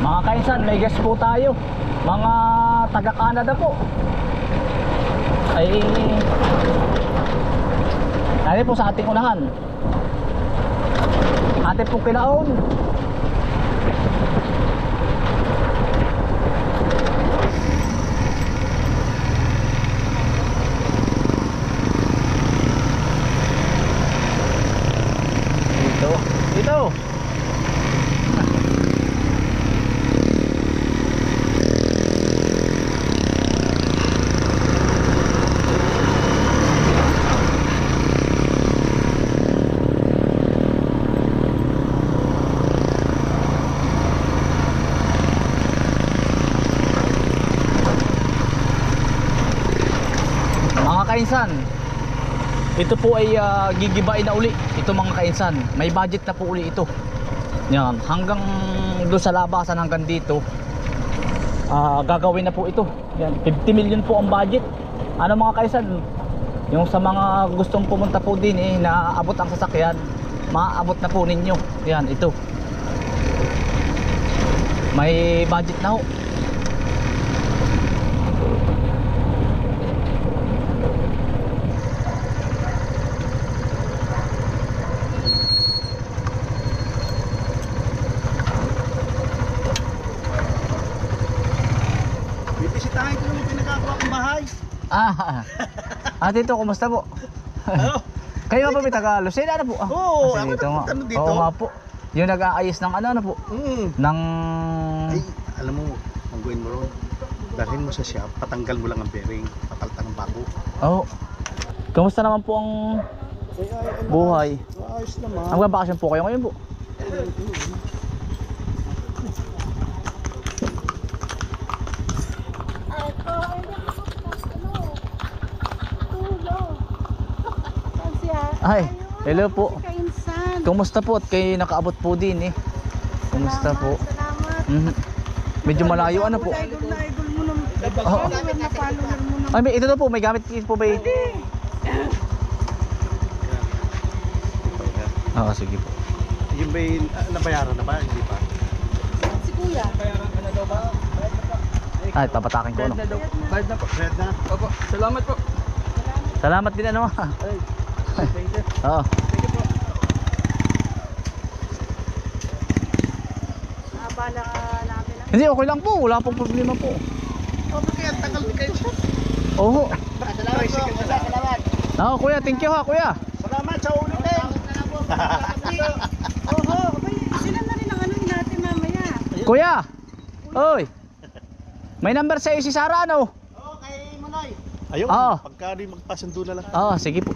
Mga kainsan, may guest po tayo. Mga taga Canada po. Ay dahil po sa ating unahan. Atin po kinaon. Ito. Mga kainsan, ito po ay gigibain na uli. Ito mga kainsan, may budget na po uli ito. Yan, hanggang doon sa labasan hanggang dito gagawin na po ito. Yan, 50 million po ang budget. Ano mga kainsan, yung sa mga gustong pumunta po din na abot ang sasakyan, maaabot na po ninyo. Yan, ito. May budget na ho. Dito, kumusta po? Ano? Kayo ba may taga Lucena na po? Oo, ako dito nga. dito. Oo nga po. Yung nag-aayos ng ano po? Ng... Ay, alam mo, ang gawin mo ron, dalhin mo sa shop, patanggal mo lang ang bearing, papalitan ng bago. Oo. Kamusta naman po ang buhay? Ayos naman. Ang bakasyon po kayo ngayon po? Ay, hello po. Kumusta po at kayo nakaabot po din Kumusta po? Salamat. Medyo malayo ano po? Idol mo naman. Follower na mo naman. Ay, ito na po, may gamit po ba? Oo, sige po. Yung ba'y nabayaran na ba? Hindi pa. Si Kuya. Nabayaran ka na daw ba? Ay, papatakin ko Bayad na po. Bayad na. Opo, salamat po. Salamat din ano. Thank you. Oo. Thank you po. Abala namin lang. Hindi, okay lang po. Wala pong problema po. Kaya tagal din kayo siya. Oo. Salamat po. Salamat. Oo, kuya. Thank you ha, kuya. Salamat sa ulit din. Oho, sila na rin ang ano natin mamaya. Kuya. Oy. May number sa si Sarah ano? Oo, kay Manoy. Ayun, Oo. pagka rin magpasundo na lang. Oo, sige po.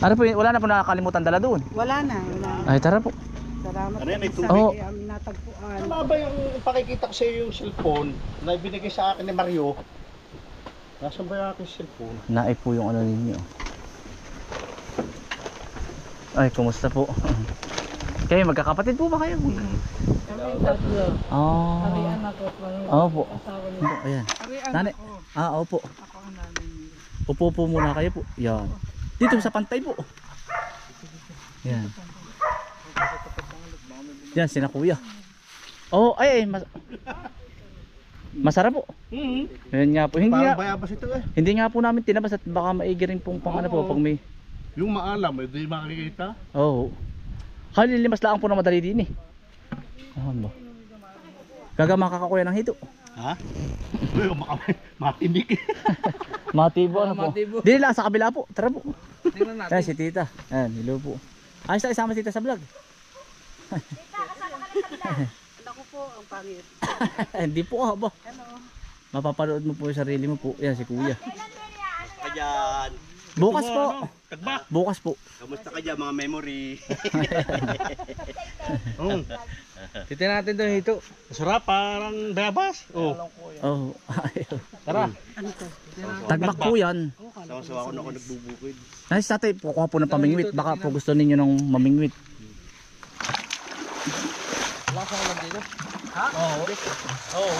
Ano po, wala na po nakakalimutan dala doon. Wala na. Ay, tara po. Salamat Ano yan, ay sa Oo. natagpuan. Ano ba yung pakikita ko sa iyo yung cellphone na ibinigay sa akin ni Mario? Nasaan ba yung aking cellphone? Naay po yung ano ninyo. Ay, kumusta po? Kayo, magkakapatid po ba kayo? Oh. Oo po. Ayan. Nanay. Opo. Upo po muna kayo po. Yan. Dito sa pantay po. Yan. Yan, sina kuya. Oh, ay, masarap po. Yan nga po. Parang bayabas ito Hindi nga po namin tinabas at baka maigi rin pong pang ano po pag may... Yung maalam, hindi makikita. Oo. Kalilimas lang po na madali din Ano ba? Gaga makakakuya ng hito. Ha? Uy, matinik. Matibo ano po? Dili lang sa kabila po. Tara po. Tingnan natin. Ayan si tita. Ayan, hello po. Ayos na isama si tita sa vlog. Ako po ang pangit. Hindi po ba? Mapapanood mo po yung sarili mo po. Ayan si kuya. Ayan. Bukas po. Tagba. Bukas po. Kamusta ka dyan mga memory? Titignan natin doon ito. Masarap, parang bayabas. Oh. Oh. Tara. Tagbak po yan. Sawa-sawa ako na ako nagbubukid. Nice tatay, kukuha po ng pamingwit. Baka po gusto ninyo ng mamingwit. Wala sa ulam dito. Ha? Oo. Oo.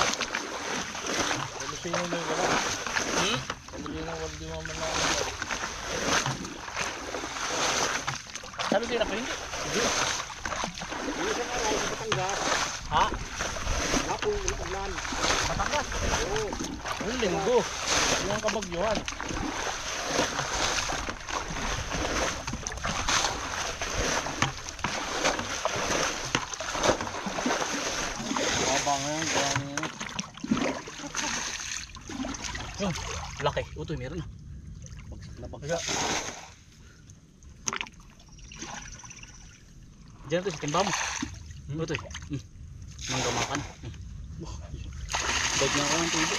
Gusto nyo na wala. Gusto nyo na wala di mo man lang. Sabi din ako hindi. Hindi. Hindi siya nga, hindi Batangas. Ha? yan. Batangas. Oo. Yung linggo. Yung kabagyuhan. Mabang yan. Kaya niya. Yun, laki. Utoy, meron na. Bagsak na bagsak. Diyan to, sa timba mo. Utoy. Manggamakan. Bag na ako ng tubo.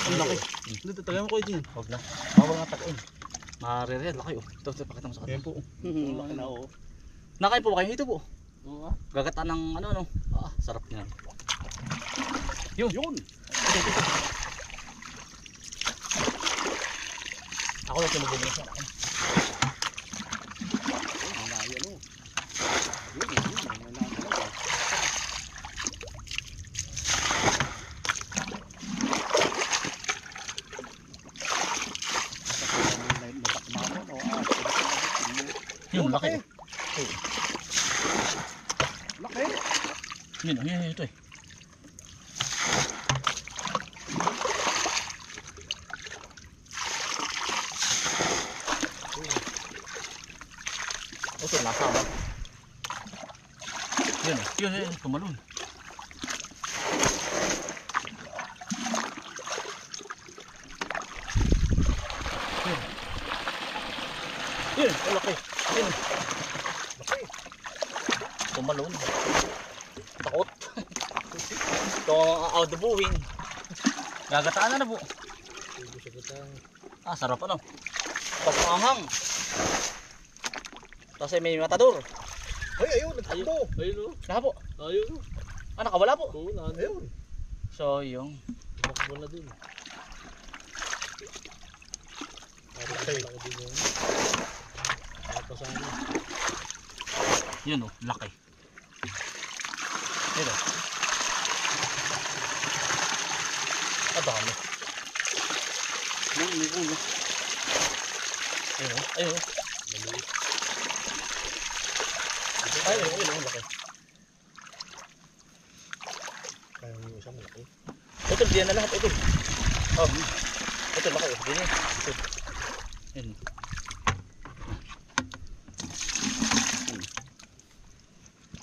Ang laki. Dito, tagay mo ko ito yun. Huwag na. Bawal nga tagain. Maririyan, laki oh. Ito, pakita mo sa Yan kanya. po. Laki na oo. Nakain po ba kayo? Ito po. Oo. Gagataan ng ano. Sarap niyan. Yun. Yun. Ako lang siya magbibigay sa akin. Ang layo ano. Yun, yun. May nakakalaw. Yun, laki. Laki. Yun, ito eh. Ito, nasa ba? Yun, tumalon. Yun, laki. Yun. Laki. Tumalon. Takot. Ito ang audibuhin. Gagataan na po. Sarap ano. Tapos anghang. Tapos may matador. Ay, ayun. Nagtakbo. Ayun o. Naka po. Ayun o. Nakawala po. Oo, nandun. Ayun. So yung Tumakbo na dun. Okay. Laki din yun. Nakapasama. yun oh, laki. Ito. Dami. May ulo. Ayun oh, ayun oh. Maliit. Ayun, laki. Kaya yung isang laki. Ito, diyan na lahat. Ito. Oh. Ito, laki. Diyan yan. Ito. Yun.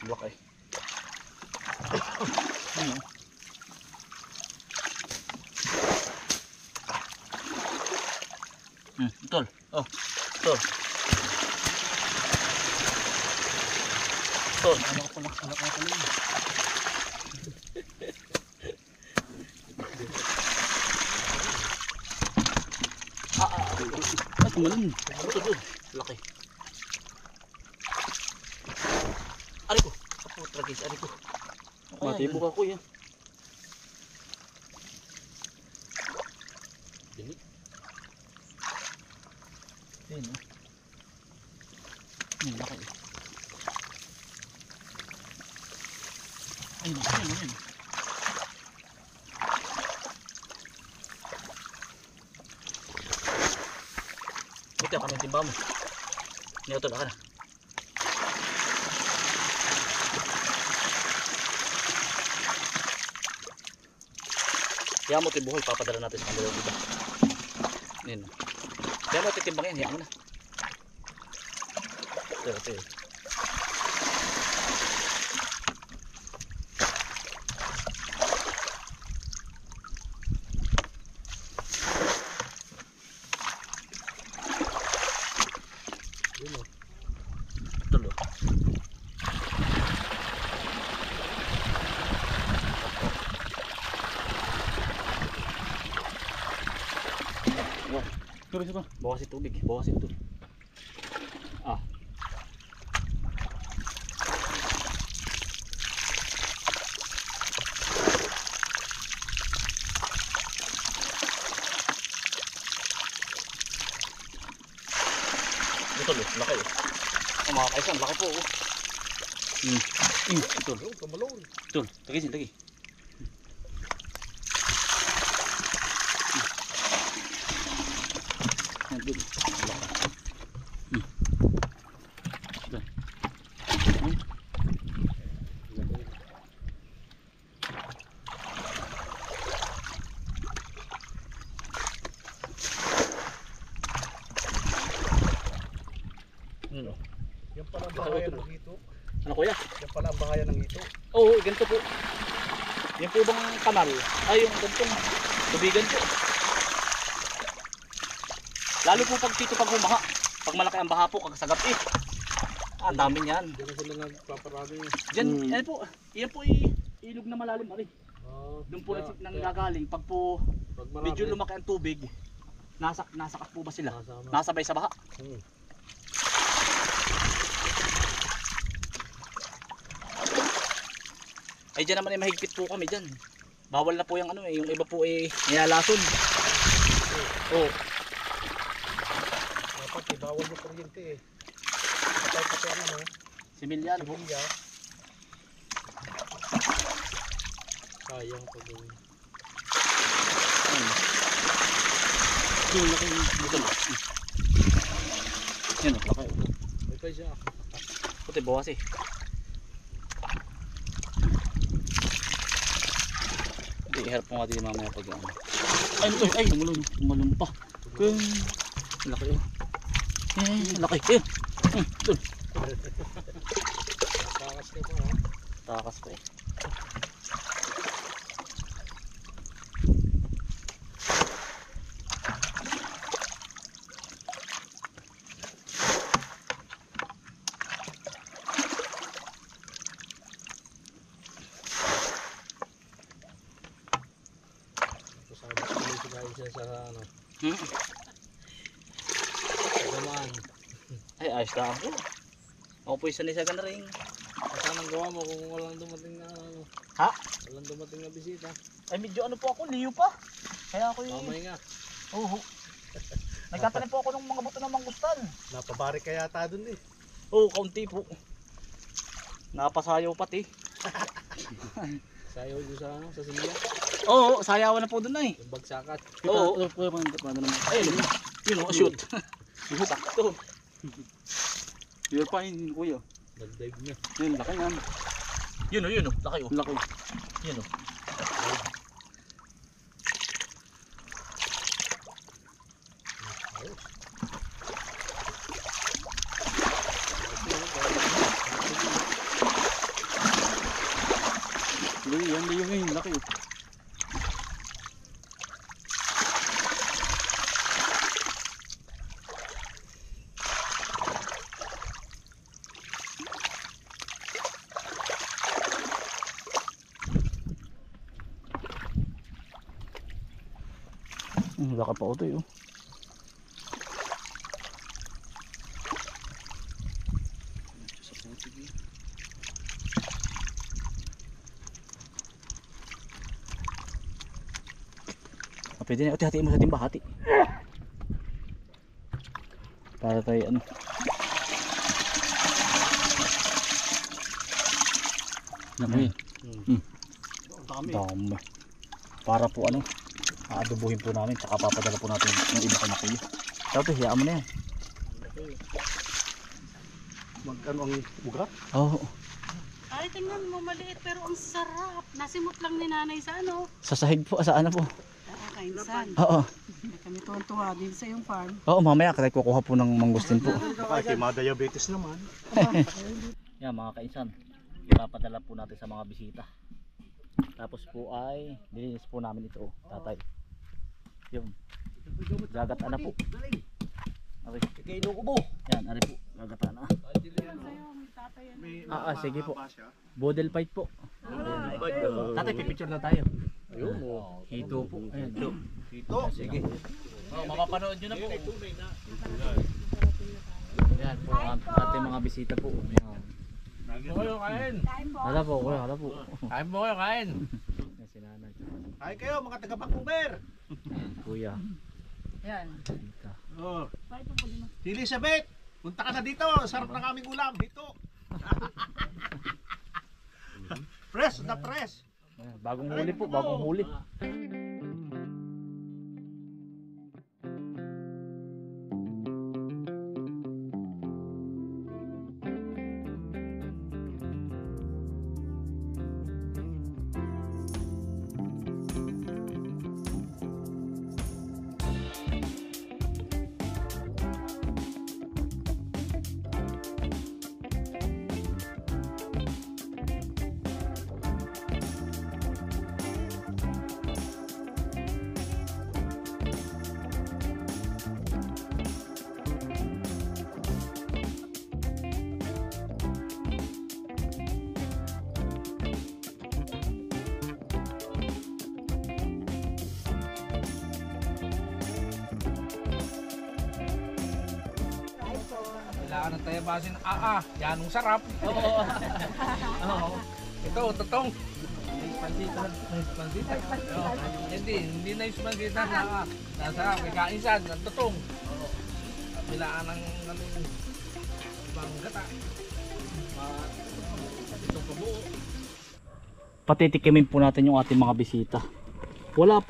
Laki. Ayun. Tol. Oh. Tol. Tol. Ano ka pala? Ano ka pala? Tumalun. Ito doon. Laki. Ari ko. Kaputra guys. Ari ko. Matibok ako yan. Dinig. Ayun oh. Ayun, laki. Ayun, ayun. Ito kami timba mo. Ito na ka na. Kaya mo tibuhoy, papadala natin sa kanila diba? Yan. Kaya mo titimbang yan, hiya mo na. Ito. Tulo. Wow. Bawasin tubig. Bawasin ito. Ah. Ito laki oh. Oh, mga kaisan, laki po oh. Ito. Tumalon. Ito, tagisin, tagi. Nandun. Ito. pala ang bahayan ng hito. Ano kuya? Yan pala ang bahayan ng hito. Oo, ganito po. Yan po bang kanal? Ay, yung gantong tubigan po. Lalo po pag dito pag humaha. Pag malaki ang baha po, kagasagat eh. Ang dami niyan. Diyan na sila nagpaparami. Diyan, yan po. Yan po ilog na malalim ari. Doon po nang gagaling. Pag po pag marami, medyo lumaki ang tubig, nasakat po ba sila? Nasama. Nasabay sa baha. Ay dyan naman ay mahigpit po kami dyan. Bawal na po yung ano eh, yung iba po eh nilalason. Oo. Dapat bawal yung kuryente eh. Patay ang ano. Similyan po. Similya. sayang pa gawin. Yung laki dito. Yan o, laki. May pa siya. Puti bawas eh. Iharap po nga din mamaya pag ano. Ay, ito, ay, tumalun pa. Laki oh. Laki. Ito. Takas ka pa ha. Takas pa eh. Siya sa ano, Hmm? gamaan. Ay, ayos na ako. Ako po isa sa na rin. Saan ang gawa mo kung walang dumating na ano? Ha? Walang dumating na bisita. Ay, medyo ano po ako, liyo pa. Kaya ako yung... Mamay nga. Oo. Nagtatanim po ako ng mga buto ng mangustan. Napabari ka yata dun eh. Oo, kaunti po. Napasayaw pati. Sayaw doon sa ano, sa silya. Oo, sayawan na po doon na eh. Yung bagsakat. Oo, paano naman. Ay, yun o, shoot. Sakto. You're fine, kuya. Nag-dive na. Yun, laki yan. Yun o, laki o. Laki. Yun o. Yan, yung laki o. Laki pa ito yun. Pwede na, hati-hatiin mo sa timba, hati. Para tayo ano. Laki. Dami. Para po ano, aadobohin po namin, tsaka papadala po natin yung iba kay kuya. Tapos, hiyaan mo na yan. Mag-ano ang ugat? Oo. Ay, tingnan mo, maliit pero ang sarap. Nasimot lang ni nanay sa ano? Sa sahig po, sa ano po. Kainsan. Oo. Kami tuwan-tuwa din sa yung farm. Oo, mamaya kasi kukuha po ng mangustin po. Kasi ma-diabetes naman. Yan mga kainsan, ipapadala po natin sa mga bisita. Tapos po ay dilinis po namin ito, tatay. Yung gagatan na po. Ari. Yan, ari po, gagatan na. Sige po. Bodel fight po. Tatay, pipicture na tayo. Ayun o. Hito po. Ayan, Dito. sige. Mapapanood nyo na po. Yan po ang ating mga bisita po. Yan. Kain mo kayo, kain. Hala po, kuya, hala po. Kain mo kayo, kain. Yan si nanay. Ay kayo mga taga-Vancouver. Kuya. Yan. Tita. Oh. Si Elizabeth, punta ka na dito. Sarap ng aming ulam. Hito. Fresh na fresh. Ayan, bagong huli po, bagong huli. ng tayabasin. Yan ang sarap. Oo. Ito, totong. Nice pansita. Hindi nice pansita na nasa may kainsan, ng totong. Bilaan ng banggata. Itong pabuo. Patitikimin po natin yung ating mga bisita. Wala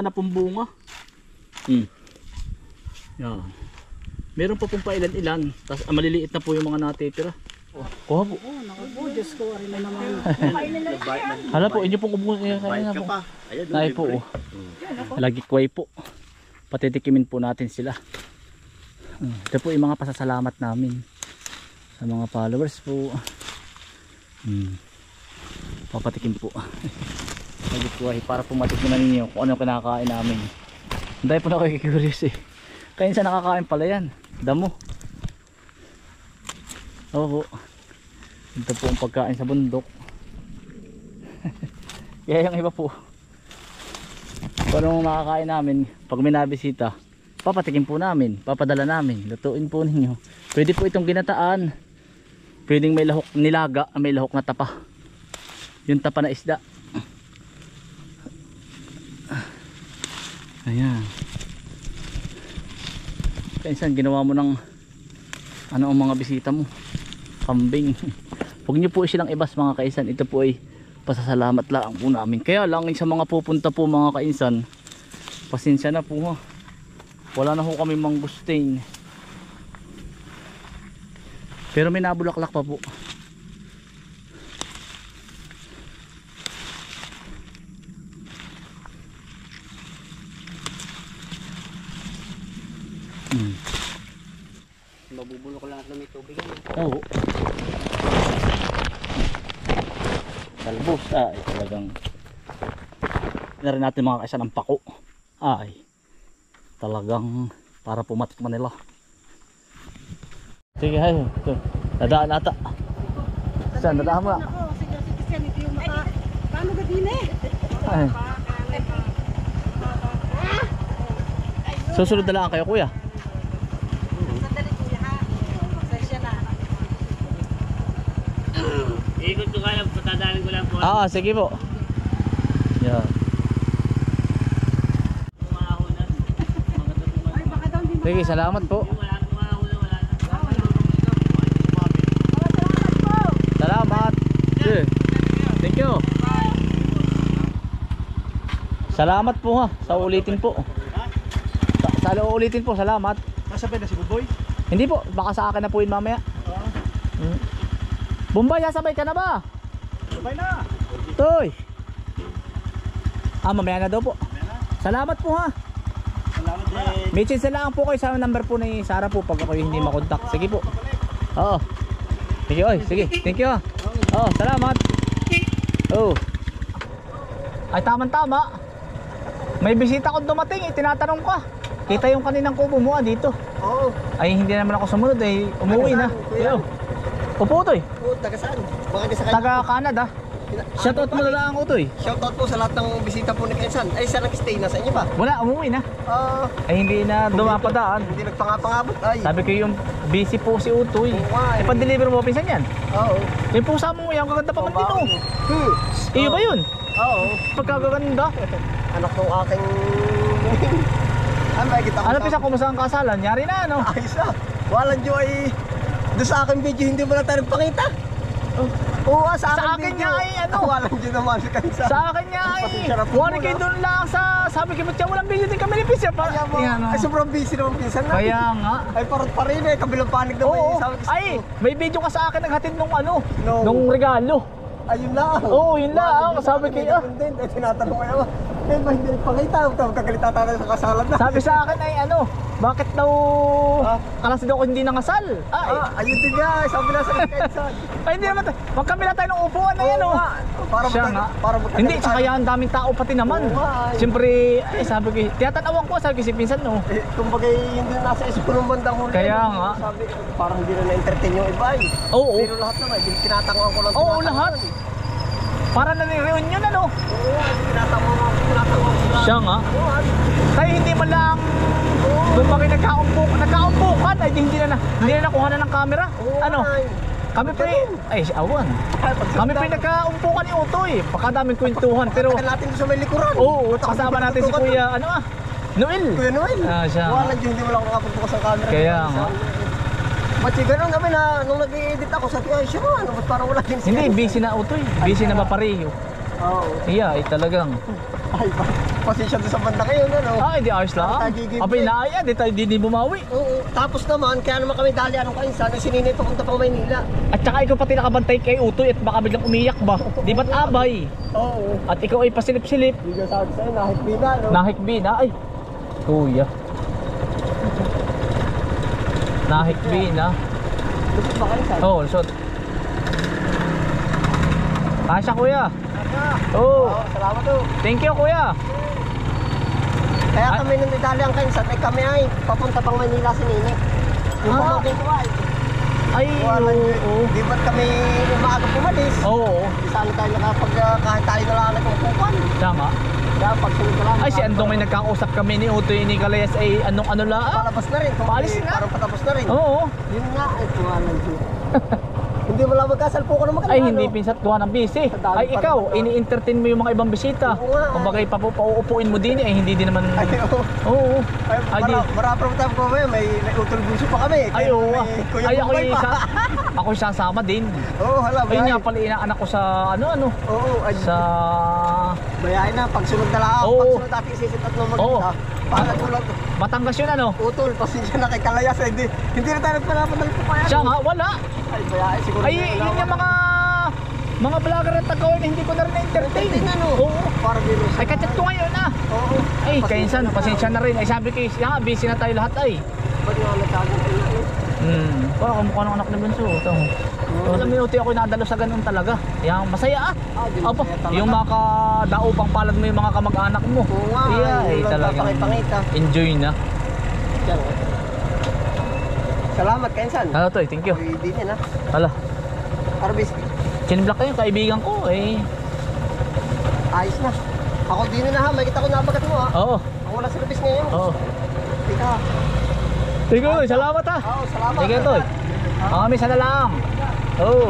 na pong bunga. Yan. Meron pa pong pailan-ilan. Tapos maliliit na po yung mga natitira. Kuha po. Diyos ko, rin na naman. Hala po, inyo pong ubusin Bayad ka po. pa. Ayan, Ay po. Lagi kway po. Patitikimin po natin sila. Ito po yung mga pasasalamat namin sa mga followers po. Papatikim po. Lagi kway para po matikiman ninyo kung ano kinakain namin. Hindi po nakikurious eh. Kaya sa nakakain pala yan. Damo. Oo. Ito po ang pagkain sa bundok. Kaya yung iba po, kung anong makakain namin, pag may nabisita, papatikim po namin, papadala namin, lutuin po ninyo. Pwede po itong ginataan. Pwedeng may lahok nilaga, may lahok na tapa. Yung tapa na isda. Ayan. Kaya ginawa mo ng ano ang mga bisita mo, kambing. Huwag nyo po silang ibas mga kainsan. Ito po ay pasasalamat lang po namin. Kaya lang sa mga pupunta po mga kainsan, pasensya na po ha. Wala na po kami mangustin. Pero may nabulaklak pa po. Mabubulok lang at may tubig. Oo. Talbos. Ay talagang na rin natin mga kaisa ng pako. Ay talagang para pumatikman nila. Sige hay. Nadaan ata. Saan nadaan mo na? Paano ka din eh? Ay. Susunod na lang kayo kuya. Ikot ko kaya, patadaanin ko lang po. Sige po. Yan. Umahunan. Ay, baka daw hindi Sige, salamat po. Wala nang umahunan, wala na. Salamat. Yeah. Thank you. Salamat po ha. Sa ulitin po. Sa ulitin po, salamat. Nasabay na si Buboy. Hindi po, baka sa akin na po yun mamaya. Bombay, sasabay ka na ba? Sabay na. Toy. Mamaya na daw po. Salamat po ha. Salamat din. Message na lang po kayo sa number po ni Sarah po pag ako hindi makontak. Sige po. Oo. Sige, oy, sige. Thank you ha. Oo, salamat. Oo. Ay, tama-tama. May bisita ko dumating, tinatanong ka. Kita yung kaninang kubo mo dito. Oo. Ay, hindi naman ako sumunod eh. Umuwi na. Yo. Upo Utoy. Oo, taga saan? Baka di sa kanya. Taga Canada. Shoutout mo na lang ako Utoy. Shoutout po sa lahat ng bisita po ni Kensan. Ay, saan nag-stay na sa inyo ba? Wala, umuwi na. Ay, hindi na dumapadaan. Hindi nagpangapangabot. Ay. Sabi ko yung busy po si Utoy. Ay. Ipan-deliver mo pinsan yan. Oo. Yung pusa mo, yung kaganda pa man dito. Iyo ba yun? Oo. Pagkaganda. Anak ng aking... Ano ba, kita ko Ano pisa, kumusta ang kasalan? Yari na ano? Ayos na. Walang joy. Doon sa aking video, hindi mo na tayo nagpakita. Oo, sa akin video. nga ay ano? Walang joy naman si Kansa. Sa akin niya ay Sarap mo, wari kayo no? doon lang sa sabi ko ba't walang video din kami ni Pisa para Kaya mo, Yan, ay sobrang busy naman pinsan na. Kaya nga. Ay parot pa rin eh, kabilang panig na Oo. sabi ko. Ay, may video ka sa akin naghatid nung ano, No. nung regalo. Ayun lang. Oo, yun lang. Sabi ko, Ay tinatanong ko naman. Eh ba hindi nagpakita? Kagalit tayo sa kasalan na. Sabi sa akin ay ano, bakit daw kalas daw ako hindi nangasal? Ayun din nga, sabi na sa Kensan. Ay hindi naman, magkabila tayo ng upuan na yan oh. Para Siya nga. Hindi, tsaka yan daming tao pati naman. Oo nga, ay. Siyempre, sabi ko, tiyatanawan ko, sabi ko si Pinsan no. Eh, kumbaga hindi nasa isip ng bandang huli. Kaya nga. Sabi, parang hindi na na-entertain yung iba eh. Oo. Pero lahat naman, tinatanguan ko lang. Oo, lahat. Para na ni-reunion ano. Oo, tinatanguan ko sila. Siya nga. Oo, Tayo hindi man lang Kung bakit nagkaumpukan, ay hindi na nakuha na ng camera. Ano? Kami pa ay awan. Kami pa nagkaumpukan ni Utoy. Pakadaming kwentuhan pero Tagal natin doon sa may likuran. oo, kasama natin si Kuya ano ah, Noel. Kuya Noel. Ah, siya. Wala dyan, hindi mo lang nakapagbukas ang camera. Kaya nga. Ba't ganun kami na nung nag-i-edit ako sa ay siya ano, ba't parang wala din siya? Hindi, busy na Utoy. Busy na Mapareho. Oo. Iya, ay talagang. Ay, pasensya doon sa banda kayo, ano? Ay, di ayos lang. Abay na ay, di tayo di bumawi. Oo. Tapos naman, kaya naman kami dali anong kainsan, ang sininay papunta pang Maynila. At saka ikaw pati nakabantay kay Utoy at baka biglang umiyak ba? Di ba't abay? Oo. At ikaw ay pasilip-silip. Hindi ka sabi sa'yo, nahikbi na, no? Nahikbi na ay. Kuya. Nahikbi na. Gusto ba kainsan? Oo, so. Kasya kuya. Oo. Oo, salamat to. Thank you kuya. Kaya Ah. kami nung dali ang kainsan, ay kami ay papunta pang Maynila si Nini. Yung Ah. pamangkin ko ay. Ay, Wala oo. Di ba't kami umaga pumalis? Oo. Di sana tayo nakapag kahit tayo nalalagay kung kupan. Tama. Kaya pagsunod ka lang. Ay si Andong may nagkakausap kami ni Utoy ni Kalayas ay anong ano la. Palabas na rin. Kung Paalis may na. Parang patapos na rin. Oo. Yun nga. Ay, tuwanan siya. Hindi mo lang magkasalpo ko na maganda. Ay hindi pinsan tuwa ng busy. Sa dami Ay pa ikaw, naman. ini-entertain mo yung mga ibang bisita. Oo nga, Kung bagay pauupuin mo din ay hindi din naman. Ay, oo. Oo. Ay, Ay, di. marapang tayo ko ngayon. May utol buso pa kami. Ay oo. Ay ako Bumbay pa. ako sasama din. Oo, hala. Ayun nga pala inaanak ko sa ano. Oo, ay, Sa bayahin na. Pagsunod na lang. Oo. Pagsunod natin isisit at nung Oo. magkita. Pagkatulad. Batangas yun ano. Utol, pasensya na kay Kalayas. Hindi na tayo nagpanapadal po kaya. Siya nga wala. Ay, bayahin. Siguro. Ay yun yung mga vlogger at tagawin na hindi ko na rin na-entertain. ano? Oo. Para biro. Ay kachat ko ngayon ah. Oo. Ay kainsan, pasensya na rin. Ay sabi ko, nga busy na tayo lahat ay. Ba't nga nagkagan tayo na Parang kamukha ng anak ni Bunso. Ito. Alam mo, Utoy, ako nadalo sa ganun talaga. Yang masaya ah. di Opo, masaya talaga. yung makadaupang palad mo yung mga kamag-anak mo. Oo nga, Yeah, ay, ay walang talagang papangit-pangita. enjoy na. Yan. Salamat, Kainsan. Ano to, thank you. Hindi niya na. Hala, Arbis, chinblock kayo, kaibigan ko eh. ayos na. Ako din na ha, may kita ko nabagat mo ha. Oo, Ako wala service ngayon. oo. Tika. Sige, salamat ah. Oo, salamat. Sige, Toy. Kami sana lang. Oo.